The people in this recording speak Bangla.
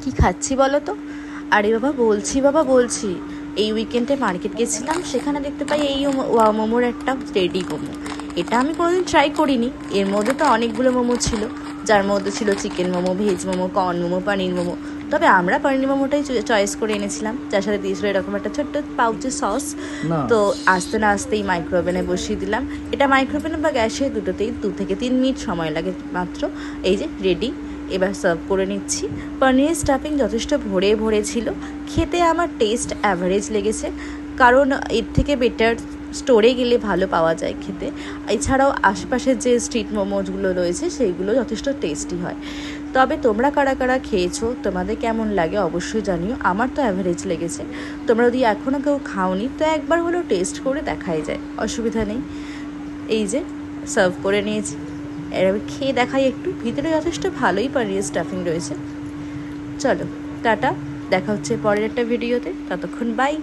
কি খাচ্ছি বলো তো? আরে বাবা বলছি এই উইকেন্ডে মার্কেট গেছিলাম, সেখানে দেখতে পাই এই ওয়াও মোমোর একটা রেডি মোমো। এটা আমি কোনোদিন ট্রাই করিনি। এর মধ্যে তো অনেকগুলো মোমো ছিল, যার মধ্যে ছিল chicken momo, veg momo, corn momo, paneer momo. তবে আমরা পনির মোমোটাই চয়েস করে এনেছিলাম, যার সাথে দিয়েছিল এরকম একটা ছোট্ট পাউচের সস। না। তো আস্তে না আস্তেই মাইক্রোওভেনে বসিয়ে দিলাম। এটা মাইক্রোওভেনে বা গ্যাসে দুটোতেই 2 থেকে 3 মিনিট সময় লাগে মাত্র। এই যে রেডি। এবার সার্ভ করে নিচ্ছি। পনির স্টাফিং যথেষ্ট ভরে ভরে ছিল। খেতে আমার টেস্ট অ্যাভারেজ লেগেছে, কারণ এর থেকে বেটার স্টোরে গেলে ভালো পাওয়া যায় খেতে। এছাড়াও আশেপাশের যে স্ট্রিট মোমোজগুলো রয়েছে সেইগুলো যথেষ্ট টেস্টি হয়। তবে তোমরা কারা কারা খেয়েছো, তোমাদের কেমন লাগে অবশ্যই জানিও। আমার তো অ্যাভারেজ লেগেছে। তোমরা যদি এখনও কেউ খাওনি তো একবার হলেও টেস্ট করে দেখাই যায়, অসুবিধা নেই। এই যে সার্ভ করে নিয়েছি, এবার খেয়ে দেখাই একটু। ভিতরে যথেষ্ট ভালোই পনির স্টাফিং রয়েছে। চলো টাটা, দেখা হচ্ছে পরের একটা ভিডিওতে, ততক্ষণ বাই।